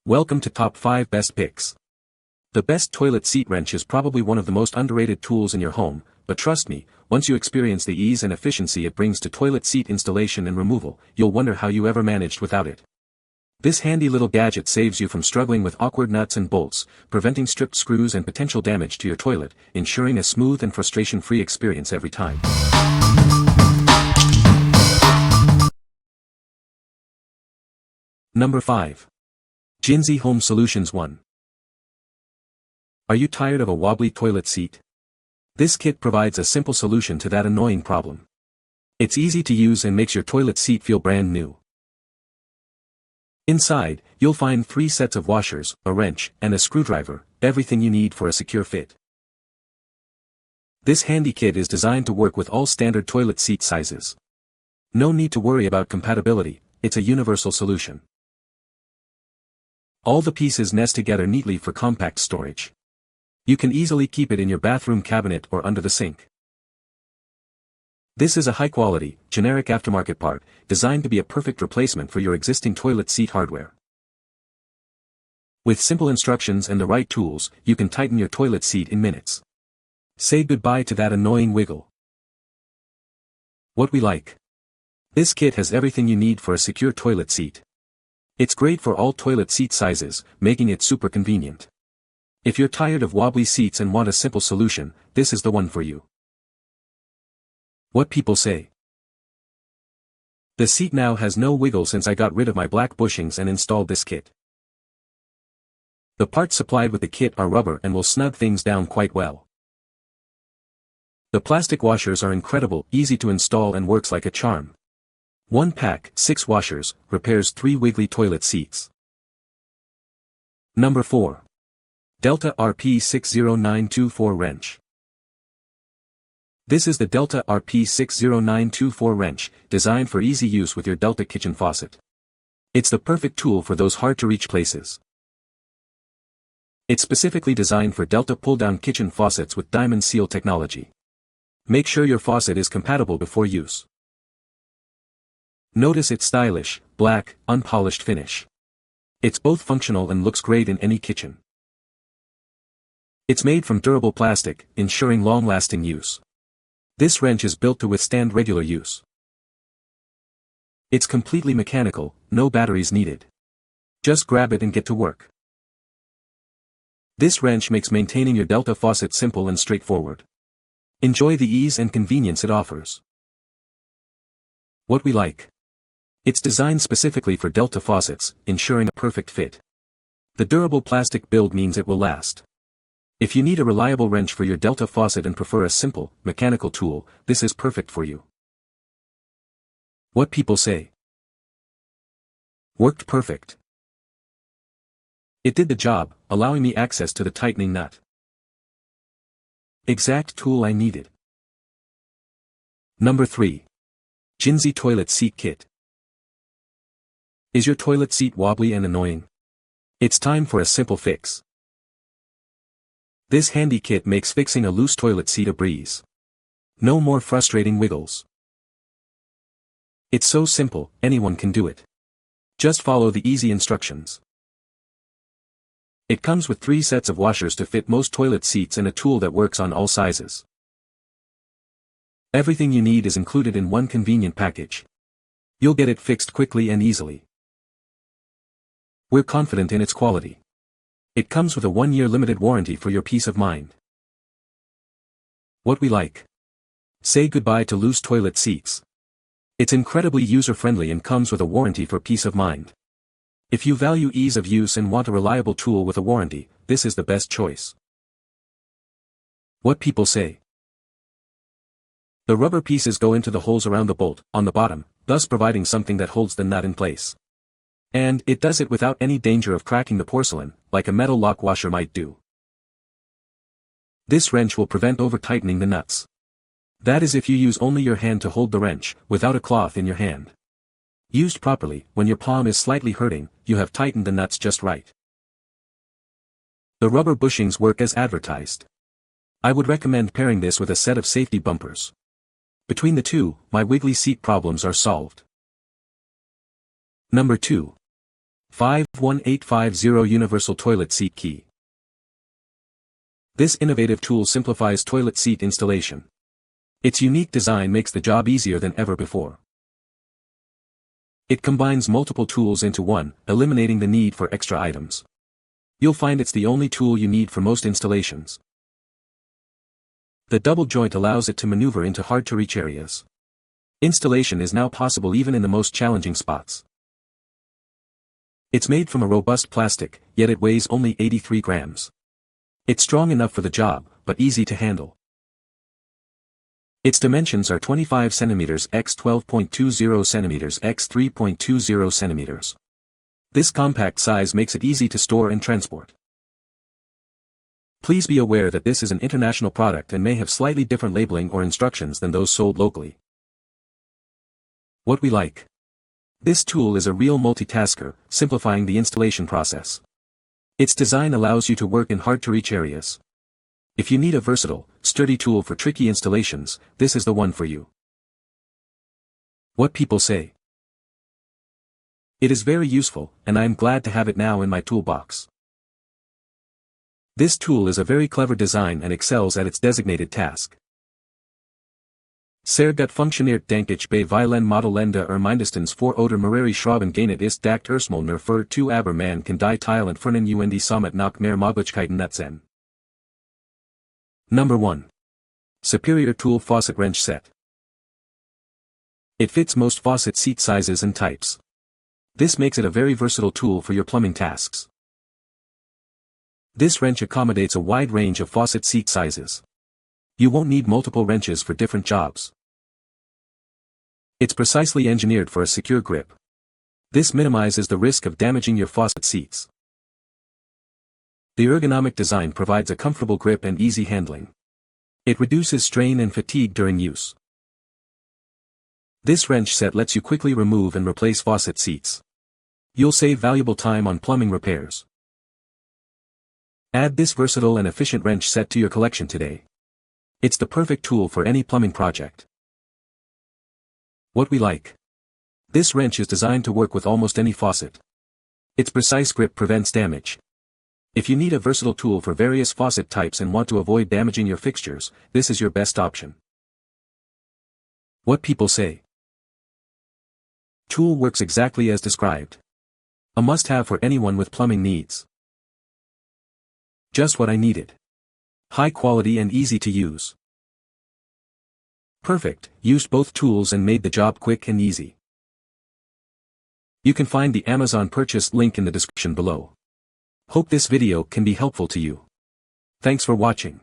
Welcome to Top 5 Best Picks. The best toilet seat wrench is probably one of the most underrated tools in your home, but trust me, once you experience the ease and efficiency it brings to toilet seat installation and removal, you'll wonder how you ever managed without it. This handy little gadget saves you from struggling with awkward nuts and bolts, preventing stripped screws and potential damage to your toilet, ensuring a smooth and frustration-free experience every time. Number 5. Ginsey Home Solutions 1. Are you tired of a wobbly toilet seat? This kit provides a simple solution to that annoying problem. It's easy to use and makes your toilet seat feel brand new. Inside, you'll find 3 sets of washers, a wrench, and a screwdriver, everything you need for a secure fit. This handy kit is designed to work with all standard toilet seat sizes. No need to worry about compatibility, it's a universal solution. All the pieces nest together neatly for compact storage. You can easily keep it in your bathroom cabinet or under the sink. This is a high-quality, generic aftermarket part, designed to be a perfect replacement for your existing toilet seat hardware. With simple instructions and the right tools, you can tighten your toilet seat in minutes. Say goodbye to that annoying wiggle. What we like. This kit has everything you need for a secure toilet seat. It's great for all toilet seat sizes, making it super convenient. If you're tired of wobbly seats and want a simple solution, this is the one for you. What people say. The seat now has no wiggle since I got rid of my black bushings and installed this kit. The parts supplied with the kit are rubber and will snug things down quite well. The plastic washers are incredible, easy to install and works like a charm. One pack, 6 washers, repairs 3 wiggly toilet seats. Number 4. Delta RP60924 Wrench. This is the Delta RP60924 wrench, designed for easy use with your Delta kitchen faucet. It's the perfect tool for those hard-to-reach places. It's specifically designed for Delta pull-down kitchen faucets with diamond seal technology. Make sure your faucet is compatible before use. Notice its stylish, black, unpolished finish. It's both functional and looks great in any kitchen. It's made from durable plastic, ensuring long-lasting use. This wrench is built to withstand regular use. It's completely mechanical, no batteries needed. Just grab it and get to work. This wrench makes maintaining your Delta faucet simple and straightforward. Enjoy the ease and convenience it offers. What we like. It's designed specifically for Delta faucets, ensuring a perfect fit. The durable plastic build means it will last. If you need a reliable wrench for your Delta faucet and prefer a simple, mechanical tool, this is perfect for you. What people say. Worked perfect. It did the job, allowing me access to the tightening nut. Exact tool I needed. Number 3. Ginsey Toilet Seat Kit. Is your toilet seat wobbly and annoying? It's time for a simple fix. This handy kit makes fixing a loose toilet seat a breeze. No more frustrating wiggles. It's so simple, anyone can do it. Just follow the easy instructions. It comes with 3 sets of washers to fit most toilet seats and a tool that works on all sizes. Everything you need is included in one convenient package. You'll get it fixed quickly and easily. We're confident in its quality. It comes with a 1-year limited warranty for your peace of mind. What we like. Say goodbye to loose toilet seats. It's incredibly user-friendly and comes with a warranty for peace of mind. If you value ease of use and want a reliable tool with a warranty, this is the best choice. What people say. The rubber pieces go into the holes around the bolt, on the bottom, thus providing something that holds the nut in place. And it does it without any danger of cracking the porcelain, like a metal lock washer might do. This wrench will prevent over-tightening the nuts. That is if you use only your hand to hold the wrench, without a cloth in your hand. Used properly, when your palm is slightly hurting, you have tightened the nuts just right. The rubber bushings work as advertised. I would recommend pairing this with a set of safety bumpers. Between the two, my wiggly seat problems are solved. Number 2. 51850 Universal Toilet Seat Key. This innovative tool simplifies toilet seat installation. Its unique design makes the job easier than ever before. It combines multiple tools into one, eliminating the need for extra items. You'll find it's the only tool you need for most installations. The double joint allows it to maneuver into hard-to-reach areas. Installation is now possible even in the most challenging spots. It's made from a robust plastic, yet it weighs only 83 grams. It's strong enough for the job, but easy to handle. Its dimensions are 25 cm x 12.20 cm x 3.20 cm. This compact size makes it easy to store and transport. Please be aware that this is an international product and may have slightly different labeling or instructions than those sold locally. What we like. This tool is a real multitasker, simplifying the installation process. Its design allows you to work in hard-to-reach areas. If you need a versatile, sturdy tool for tricky installations, this is the one for you. What people say. It is very useful, and I am glad to have it now in my toolbox. This tool is a very clever design and excels at its designated task. Sehr gut funktioniert denke ich bei vielen Modellende mindestens vor oder mehrere Schrauben gähnet ist dacht erstmal nur für zu aber man kann die Teile entfernen und die somit noch mehr Möglichkeiten nutzen. Number 1. Superior Tool Faucet Wrench Set. It fits most faucet seat sizes and types. This makes it a very versatile tool for your plumbing tasks. This wrench accommodates a wide range of faucet seat sizes. You won't need multiple wrenches for different jobs. It's precisely engineered for a secure grip. This minimizes the risk of damaging your faucet seats. The ergonomic design provides a comfortable grip and easy handling. It reduces strain and fatigue during use. This wrench set lets you quickly remove and replace faucet seats. You'll save valuable time on plumbing repairs. Add this versatile and efficient wrench set to your collection today. It's the perfect tool for any plumbing project. What we like. This wrench is designed to work with almost any faucet. Its precise grip prevents damage. If you need a versatile tool for various faucet types and want to avoid damaging your fixtures, this is your best option. What people say. Tool works exactly as described. A must-have for anyone with plumbing needs. Just what I needed. High quality and easy to use. Perfect, used both tools and made the job quick and easy. You can find the Amazon purchase link in the description below. Hope this video can be helpful to you. Thanks for watching.